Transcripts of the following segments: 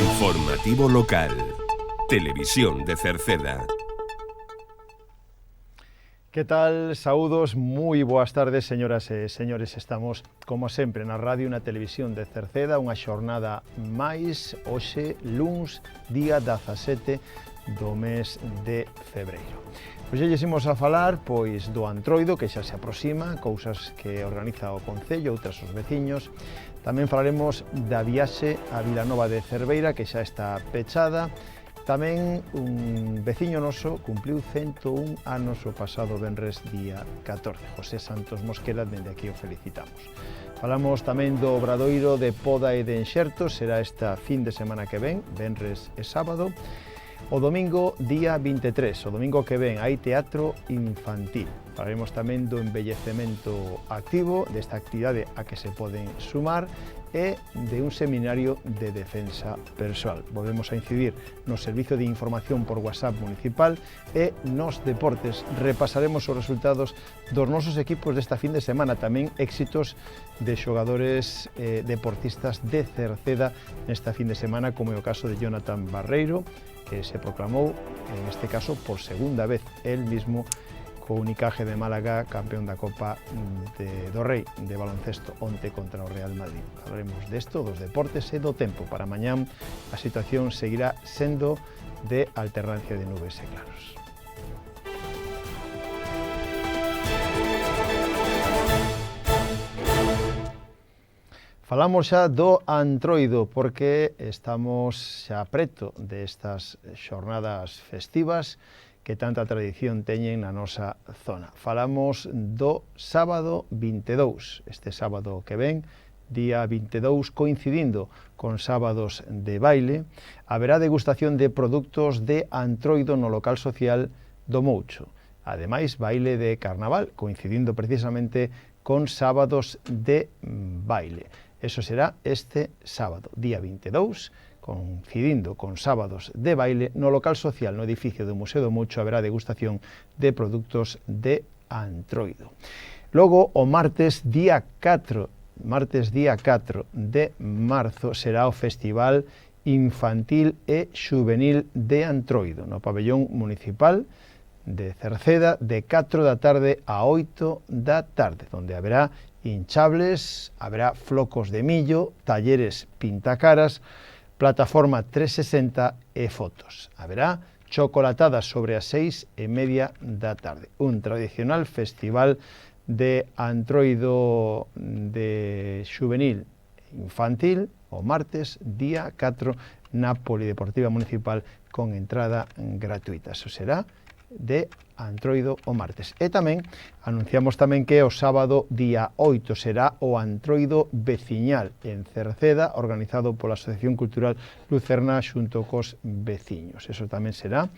Informativo local. Televisión de Cerceda. Que tal? Saúdos, moi boas tardes, señoras e señores. Estamos, como sempre, na radio e na televisión de Cerceda, unha xornada máis, hoxe, luns, día 17 do mes de febreiro. Hoxe lles a falar, pois, do Antroido, que xa se aproxima, cousas que organiza o Concello, outras os veciños. Tamén falaremos da viaxe a Vilanova de Cerveira, que xa está pechada. Tamén un veciño noso cumpliu 101 anos o pasado venres día 14. José Santos Mosquera, dende aquí o felicitamos. Falamos tamén do obradoiro de poda e de enxertos, será esta fin de semana que ven, venres e sábado. O domingo, día 23, o domingo que ven, hai teatro infantil. Falaremos tamén do envellecemento activo, desta actividade a que se poden sumar, e de un seminario de defensa persoal. Volvemos a incidir no servizo de información por WhatsApp municipal e nos deportes repasaremos os resultados dos nosos equipos desta fin de semana, tamén éxitos de xogadores deportistas de Cerceda nesta fin de semana, como é o caso de Jonathan Barreiro, que se proclamou, en este caso, por segunda vez, él mismo, co Unicaje de Málaga, campeón da Copa do Rei de baloncesto onte contra o Real Madrid. Falaremos desto, dos deportes e do tempo. Para mañán a situación seguirá sendo de alternancia de nubes e claros. Falamos xa do Antroido porque estamos xa preto destas xornadas festivas que tanta tradición teñen na nosa zona. Falamos do sábado 22, este sábado que ven, día 22, coincidindo con sábados de baile, haberá degustación de produtos de Antroido no local social do Moucho. Ademais, baile de carnaval, coincidindo precisamente con sábados de baile. Eso será este sábado, día 22, coincidindo con sábados de baile, no local social, no edificio do Museo do Moucho, haberá degustación de produtos de Antroido. Logo, o martes día 4 de marzo, será o Festival Infantil e Xuvenil de Antroido, no pabellón municipal de Cerceda, de 4 da tarde a 8 da tarde, onde haberá hinchables, haberá flocos de millo, talleres pintacaras, plataforma 360 e fotos. Haberá chocolatadas sobre as 6:30 da tarde. Un tradicional festival de Antroido de xuvenil infantil o martes, día 4, na Polideportiva Municipal con entrada gratuita. Eso será de Antroido o martes. E tamén anunciamos tamén que o sábado día 8 será o Antroido veciñal en Cerceda, organizado pola Asociación Cultural Lucerna xunto cos veciños. Eso tamén será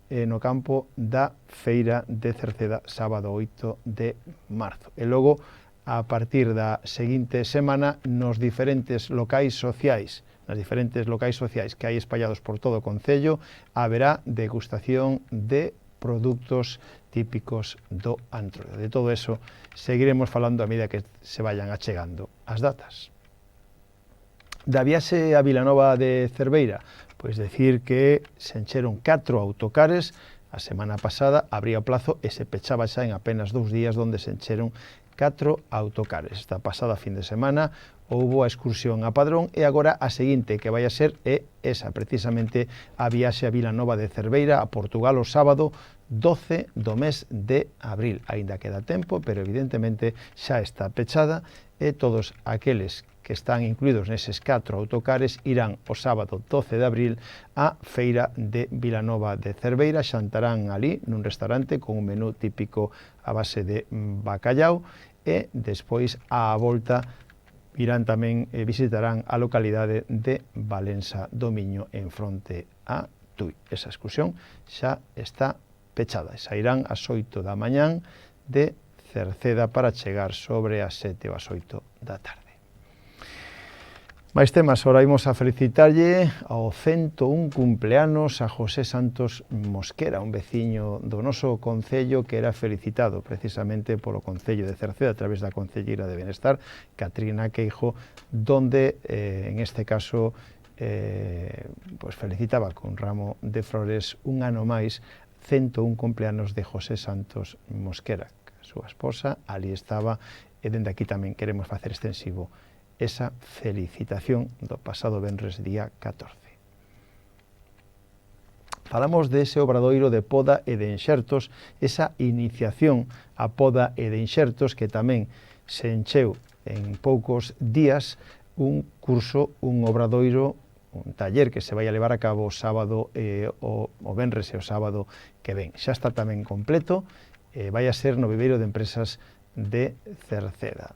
no campo da Feira de Cerceda, sábado 8 de marzo. E logo, a partir da seguinte semana, nos diferentes locais sociais, que hai espallados por todo o Concello, haberá degustación de produtos típicos do Antroido. De todo eso seguiremos falando a medida que se vayan achegando as datas. Da viaxe a Vilanova de Cerveira, pois decir que se encheron 4 autocares. A semana pasada abría o plazo e se pechaba xa en apenas 2 días, onde se encheron 4 autocares. Esta pasada fin de semana houbo a excursión a Padrón e agora a seguinte que vai a ser é esa, precisamente a viaxe a Vilanova de Cerveira a Portugal o sábado 12 do mes de abril. Aínda queda tempo, pero evidentemente xa está pechada e todos aqueles que están incluídos neses 4 autocares irán o sábado 12 de abril á Feira de Vilanova de Cerveira, xantarán ali nun restaurante con un menú típico a base de bacallau e despois á volta irán tamén visitarán a localidade de Valensa do Miño en fronte a Tui. Esa excursión xa está pechada. Sairán ás 8 da mañán de Cerceda para chegar sobre as 7 ou as 8 da tarde. Máis temas, ahora imos a felicitarlle ao 101 cumpleanos a José Santos Mosquera, un veciño do noso concello que era felicitado precisamente polo Concello de Cerceda a través da Concelleira de Benestar, Catrina Queijo, donde en este caso pois felicitaba con ramo de flores un ano máis 101 cumpleanos de José Santos Mosquera, a súa esposa, ali estaba, e dende aquí tamén queremos facer extensivo esa felicitación do pasado venres día 14. Falamos dese obradoiro de poda e de enxertos, esa iniciación a poda e de enxertos que tamén se encheu en poucos días un curso, un obradoiro, un taller que se vai a levar a cabo o sábado, o venres e o sábado que ven. Xa está tamén completo, vai a ser no viveiro de empresas de Cerceda.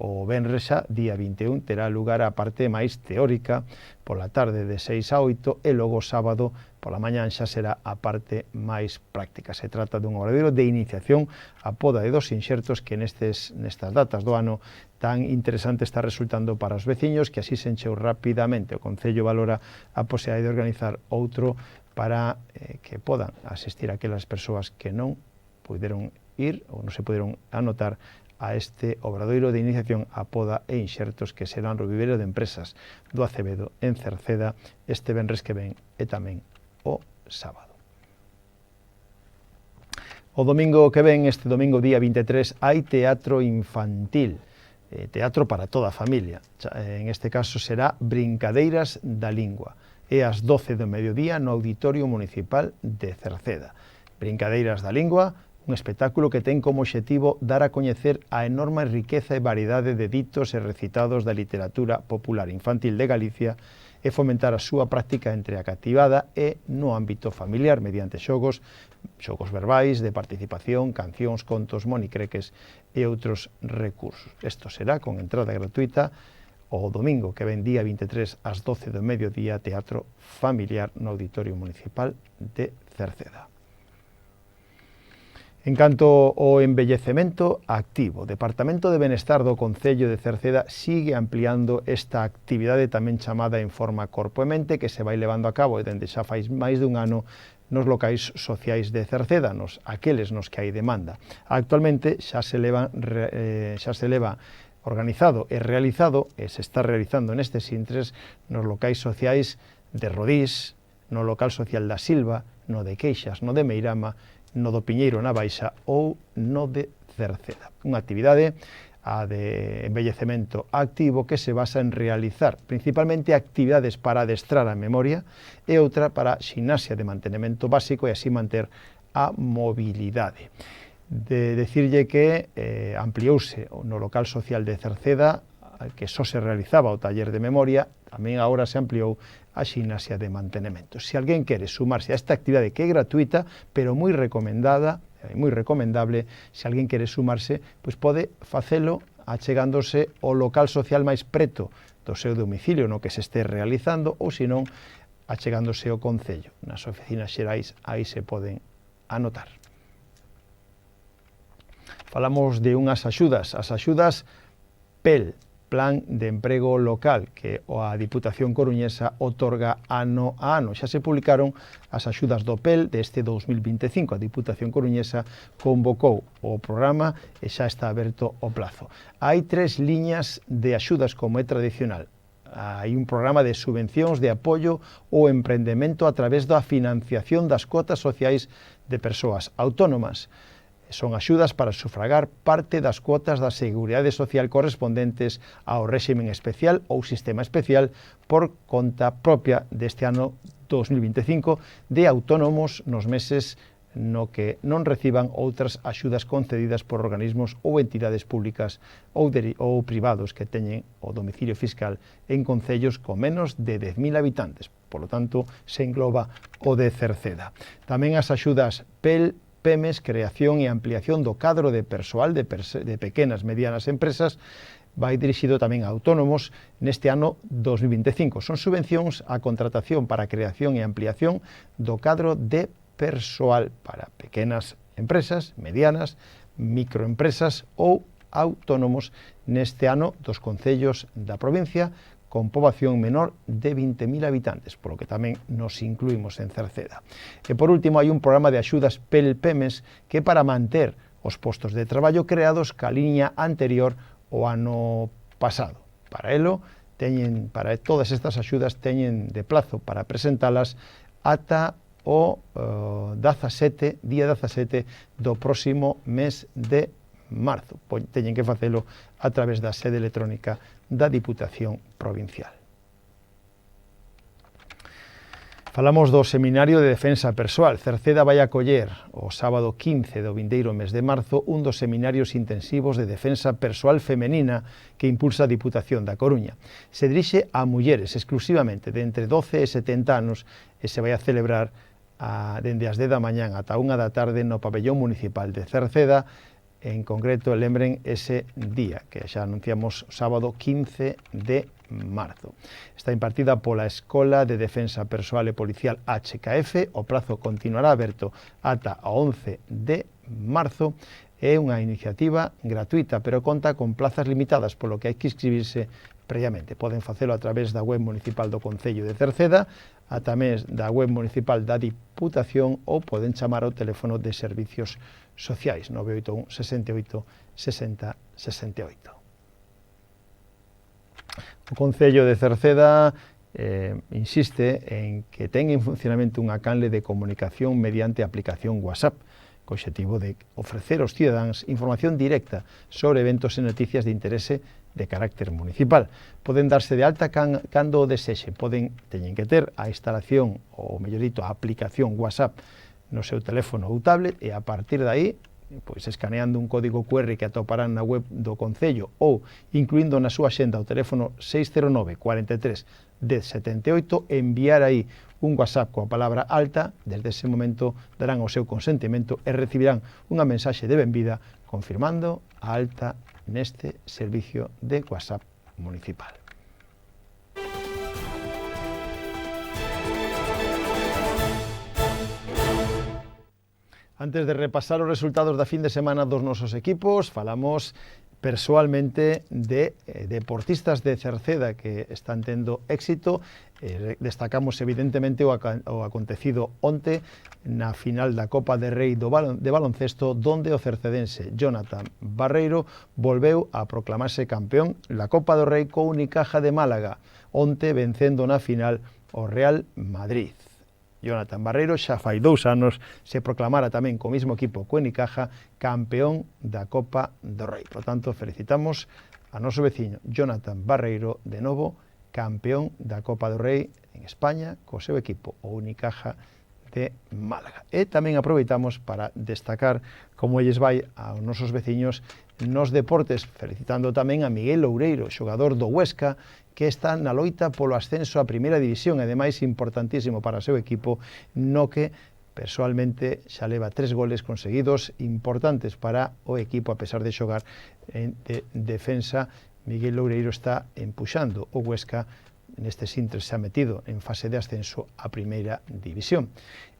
O venres xa, día 21, terá lugar a parte máis teórica pola tarde de 6 a 8 e logo sábado pola mañán xa será a parte máis práctica. Se trata dun obradoiro de iniciación a poda de dos inxertos que nestas datas do ano tan interesante está resultando para os veciños, que así se encheu rapidamente. O Concello valora a posibilidade de organizar outro para que podan asistir aquelas persoas que non puderon ir ou non se puderon anotar a este obradoiro de iniciación a poda e inxertos que serán no viveiro de empresas do Acevedo en Cerceda este venres que ven e tamén o sábado. O domingo que ven, este domingo día 23, hai teatro infantil, teatro para toda a familia. En este caso será Brincadeiras da Lingua. É ás 12 do mediodía no Auditorio Municipal de Cerceda. Brincadeiras da Lingua, un espectáculo que ten como obxectivo dar a coñecer a enorme riqueza e variedade de ditos e recitados da literatura popular infantil de Galicia e fomentar a súa práctica entre a cativada e no ámbito familiar mediante xogos verbais, de participación, cancións, contos, monicreques e outros recursos. Isto será con entrada gratuita o domingo que ven día 23 ás 12 do mediodía, teatro familiar no Auditorio Municipal de Cerceda. En canto ao envellecemento activo, o Departamento de Benestar do Concello de Cerceda sigue ampliando esta actividade tamén chamada en forma corpo e mente que se vai levando a cabo dende xa fai máis dun ano nos locais sociais de Cerceda, aqueles nos que hai demanda. Actualmente xa se leva organizado e realizado, e se está realizando nestes intres, nos locais sociais de Rodís, no local social da Silva, no de Queixas, no de Meirama, no do Piñeiro na Baixa ou no de Cerceda. Unha actividade a de envellecemento activo que se basa en realizar principalmente actividades para adestrar a memoria e outra para ximnasia de mantenemento básico e así manter a mobilidade. De decirlle que ampliouse no local social de Cerceda, que só se realizaba o taller de memoria, tamén agora se ampliou a ximnasia de mantenemento. Se alguén quere sumarse a esta actividade que é gratuita, pero moi recomendada, moi recomendable, se alguén quere sumarse, pois pode facelo achegándose ao local social máis preto do seu domicilio no que se este realizando, ou senón achegándose ao Concello. Nas oficinas xerais aí se poden anotar. Falamos de unhas axudas, as axudas PEL, Plan de Emprego Local, que a Diputación Coruñesa otorga ano a ano. Xa se publicaron as axudas do PEL deste 2025. A Diputación Coruñesa convocou o programa e xa está aberto o plazo. Hai 3 liñas de axudas, como é tradicional. Hai un programa de subvencións de apoio ao emprendemento a través da financiación das cotas sociais de persoas autónomas. Son axudas para sufragar parte das cuotas da Seguridade Social correspondentes ao réximen especial ou sistema especial por conta propia deste ano 2025 de autónomos nos meses no que non reciban outras axudas concedidas por organismos ou entidades públicas ou privados que teñen o domicilio fiscal en concellos con menos de 10.000 habitantes. Por lo tanto, se engloba o de Cerceda. Tamén as axudas PEL, PEMES, creación e ampliación do cadro de persoal de pequenas e medianas empresas, vai dirixido tamén a autónomos neste ano 2025. Son subvencións a contratación para a creación e ampliación do cadro de persoal para pequenas empresas, medianas, microempresas ou autónomos neste ano dos concellos da provincia con poboación menor de 20.000 habitantes, polo que tamén nos incluímos en Cerceda. E por último, hai un programa de axudas PEL-PEMES que para manter os postos de traballo creados ca liña anterior o ano pasado. Para elo, para todas estas axudas teñen de plazo para presentalas ata o día 17 do próximo mes de marzo. Teñen que facelo a través da sede electrónica da Diputación Provincial. Falamos do Seminario de Defensa Persoal. Cerceda vai acoller o sábado 15 do vindeiro mes de marzo un dos seminarios intensivos de defensa persoal femenina que impulsa a Diputación da Coruña. Se dirixe a mulleres exclusivamente de entre 12 e 70 anos e se vai a celebrar dende as 10 da mañán ata 1 da tarde no pabellón municipal de Cerceda. En concreto, lembren ese día, que xa anunciamos sábado 15 de marzo. Está impartida pola Escola de Defensa Persoal e Policial HKF. O prazo continuará aberto ata a 11 de marzo. É unha iniciativa gratuita, pero conta con plazas limitadas, polo que hai que inscribirse previamente. Poden facelo a través da web municipal do Concello de Cerceda, a tamén da web municipal da Diputación, ou poden chamar ao teléfono de servicios sociais 981 68 60 68. O Concello de Cerceda insiste en que ten en funcionamento unha canle de comunicación mediante a aplicación WhatsApp, co obxectivo de ofrecer aos cidadáns información directa sobre eventos e noticias de interese de carácter municipal. Poden darse de alta cando o desexe, teñen que ter a instalación, ou mellor dito, a aplicación WhatsApp no seu teléfono ou tablet, e a partir de aí, pois escaneando un código QR que atoparán na web do Concello ou incluindo na súa xenda o teléfono 609 43 1078, enviar aí un WhatsApp coa palabra alta. Desde ese momento darán o seu consentimento e recibirán unha mensaxe de benvida confirmando a alta neste servicio de WhatsApp municipal. Antes de repasar os resultados da fin de semana dos nosos equipos, falamos persoalmente de deportistas de Cerceda que están tendo éxito. Destacamos evidentemente o acontecido onte na final da Copa de Rei de baloncesto, donde o cercedense Jonathan Barreiro volveu a proclamarse campeón na Copa do Rei co Unicaja de Málaga, onte vencendo na final o Real Madrid. Jonathan Barreiro xa fai 2 anos se proclamara tamén co mesmo equipo co Unicaja campeón da Copa do Rei. Por tanto, felicitamos a noso veciño Jonathan Barreiro, de novo campeón da Copa do Rei en España co seu equipo, o Unicaja de Málaga. E tamén aproveitamos para destacar como elles vai aos nosos veciños nos deportes, felicitando tamén a Miguel Loureiro, xogador do Huesca, que está na loita polo ascenso a Primeira División, e ademais importantísimo para o seu equipo, no que persoalmente xa leva 3 goles conseguidos importantes para o equipo, a pesar de xogar en defensa. Miguel Loureiro está empuxando o Huesca nestes intres, se ha metido en fase de ascenso a Primeira División.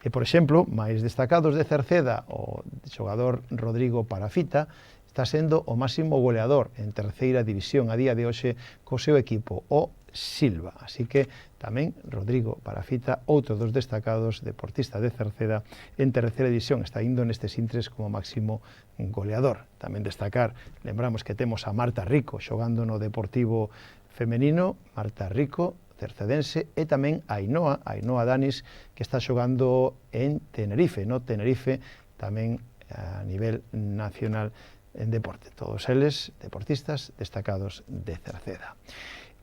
E, por exemplo, máis destacados de Cerceda, o xogador Rodrigo Parafita está sendo o máximo goleador en Terceira División a día de hoxe co seu equipo, o Silva. Así que tamén Rodrigo Parafita, outro dos destacados deportista de Cerceda en Terceira División, está indo nestes intres como máximo goleador. Tamén destacar, lembramos que temos a Marta Rico xogando no Deportivo Femenino, Marta Rico, cercedense, e tamén a Ainhoa Danis, que está xogando en Tenerife, no Tenerife, tamén a nivel nacional en deporte. Todos eles deportistas destacados de Cerceda.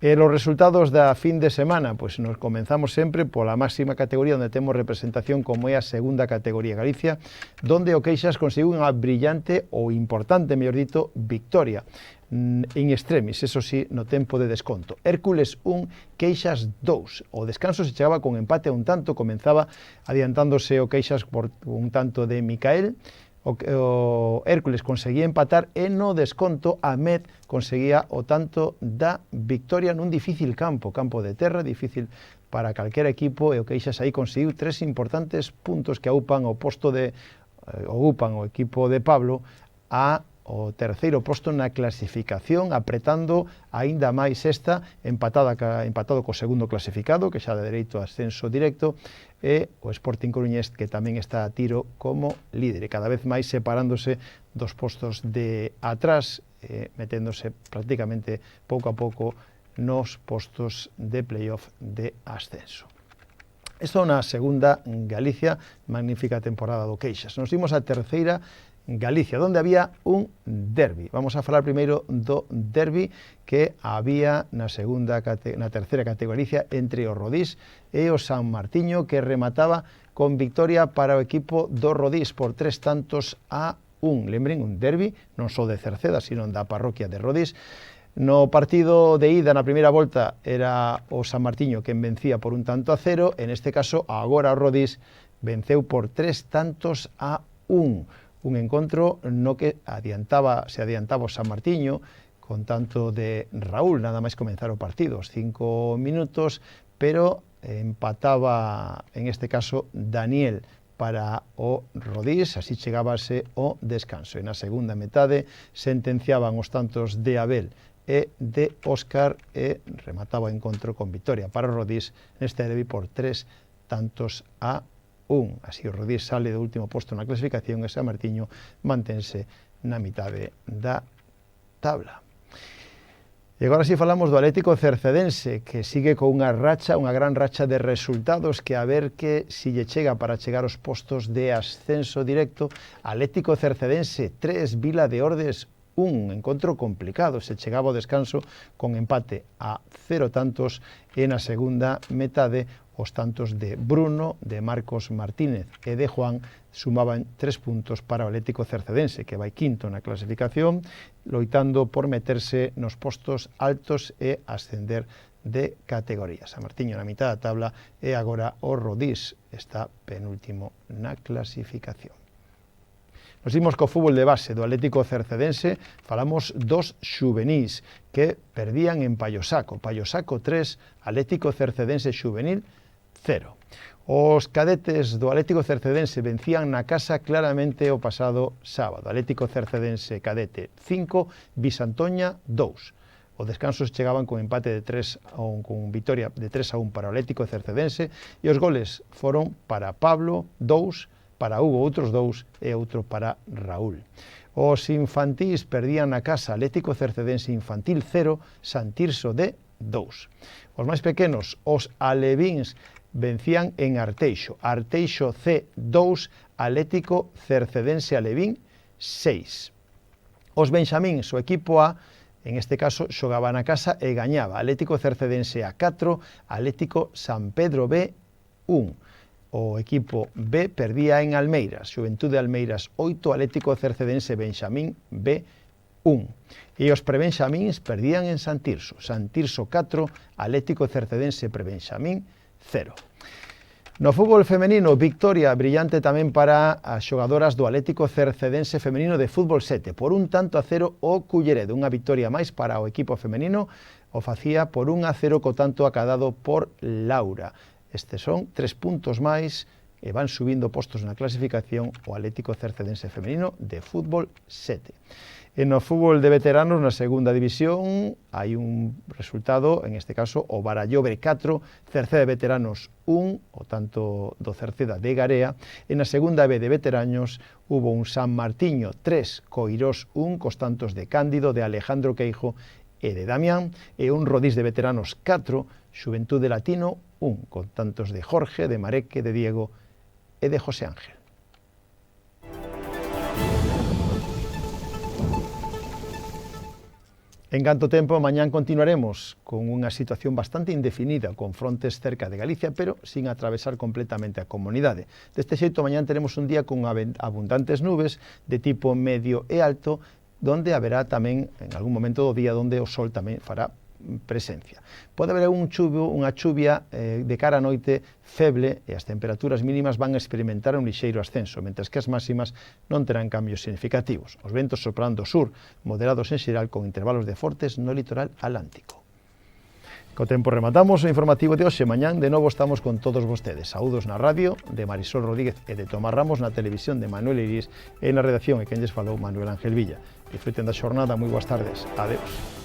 Los resultados da fin de semana, pois nos comenzamos sempre pola máxima categoría, onde temos representación como é a segunda categoría Galicia, donde o Queixas conseguiu unha brillante ou importante, mellor dito, victoria en extremis, eso sí, no tempo de desconto. Hércules 1, Queixas 2. O descanso se chegaba con empate a un tanto, comenzaba adiantándose o Queixas por un tanto de Micael. O Hércules conseguía empatar e no desconto Ahmed conseguía o tanto da victoria nun difícil campo de terra, difícil para calquera equipo, e o Queixas aí conseguiu 3 importantes puntos que ocupan o equipo de Pablo o terceiro posto na clasificación, apretando aínda máis esta, empatado co segundo clasificado, que xa de dereito a ascenso directo, e o Sporting Coruñés, que tamén está a tiro como líder, e cada vez máis separándose dos postos de atrás, meténdose prácticamente pouco a pouco nos postos de playoff de ascenso. Isto na segunda Galicia, magnífica temporada do Queixas. Nos imos a terceira Galicia, onde había un derbi. Vamos a falar primeiro do derbi que había na terceira categoría entre o Rodís e o San Martiño, que remataba con victoria para o equipo do Rodís por 3-1. Lembren, un derbi non só de Cerceda, sino da parroquia de Rodís. No partido de ida, na primeira volta, era o San Martiño quen vencía por 1-0, en este caso, agora o Rodís venceu por 3-1. Un encontro no que se adiantaba o San Martiño con tanto de Raúl, nada máis comenzar o partido, os 5 minutos, pero empataba, en este caso, Daniel para o Rodís, así chegábase o descanso. E na segunda metade sentenciaban os tantos de Abel e de Óscar e remataba o encontro con victoria para o Rodís neste derbi por 3-1. Así o Rodís sale do último posto na clasificación e San Martiño mantense na mitade da tabla. E agora si falamos do Atlético Cercedense, que sigue con unha gran racha de resultados, que a ver que si lle chega para chegar aos postos de ascenso directo. Atlético Cercedense 3, Vila de Ordes 1, encontro complicado, se chegaba ao descanso con empate a 0 tantos e na segunda metade os tantos de Bruno, de Marcos Martínez e de Juan sumaban 3 puntos para o Atlético Cercedense, que vai quinto na clasificación, loitando por meterse nos postos altos e ascender de categoría. San Martiño na mitad da tabla e agora o Rodís está penúltimo na clasificación. Nos imos co fútbol de base do Atlético Cercedense, falamos dos xuvenís que perdían en Payosaco. Payosaco 3, Atlético Cercedense Xuvenil 0. Os cadetes do Atlético Cercedense vencían na casa claramente o pasado sábado. Atlético Cercedense cadete 5, Bisantoña 2. Os descansos chegaban con empate de 3-1, con victoria de 3-1 para o Atlético Cercedense, e os goles foron para Pablo 2, para Hugo outros 2 e outro para Raúl. Os infantís perdían na casa Atlético Cercedense Infantil 0, Santirso de 2. Os máis pequenos, os alevíns, vencían en Arteixo. Arteixo C 2, Atlético Cercedense Alevín 6. Os benxamíns, o equipo A, en este caso, xogaba na casa e gañaba. Atlético Cercedense A 4, Atlético San Pedro B 1. O equipo B perdía en Almeiras, Xuventude Almeiras 8, Atlético Cercedense Benxamín B 1. E os prebenxamíns perdían en Santirso, Santirso 4, Atlético Cercedense Prebenxamín 0. No fútbol femenino, victoria brillante tamén para as xogadoras do Atlético Cercedense Femenino de Fútbol 7, por 1-0 o Culleredo, unha victoria máis para o equipo femenino, o facía por 1-0 co tanto acadado por Laura. Estes son 3 puntos máis e van subindo postos na clasificación o Atlético Cercedense Femenino de Fútbol 7. E no fútbol de veteranos, na segunda división, hai un resultado, en este caso, o Barallobre 4, Cerceda de Veteranos 1, o tanto do Cerceda de Garea, e na segunda B de veteranos hubo un San Martiño 3, Coirós 1, cos tantos de Cándido, de Alejandro Queijo e de Damián, e un Rodís de veteranos 4, Xuventude Latino 1, con tantos de Jorge, de Mareque, de Diego e de José Ángel. En canto tempo, mañán continuaremos con unha situación bastante indefinida, con frontes cerca de Galicia, pero sin atravesar completamente a comunidade. Deste xeito, mañán teremos un día con abundantes nubes de tipo medio e alto, donde haberá tamén, en algún momento do día, donde o sol tamén fará presencia. Pode haber unha chuvia de cara a noite feble e as temperaturas mínimas van a experimentar un lixeiro ascenso, mentres que as máximas non terán cambios significativos. Os ventos soprando sur, moderados en xeral, con intervalos de fortes no litoral atlántico. Co tempo rematamos o informativo de hoxe. Mañán de novo estamos con todos vostedes. Saúdos na radio de Marisol Rodríguez e de Tomás Ramos, na televisión de Manuel Iris e na redacción e quen lles falou Manuel Ángel Villa. Disfruten da xornada, moi boas tardes. Adeus.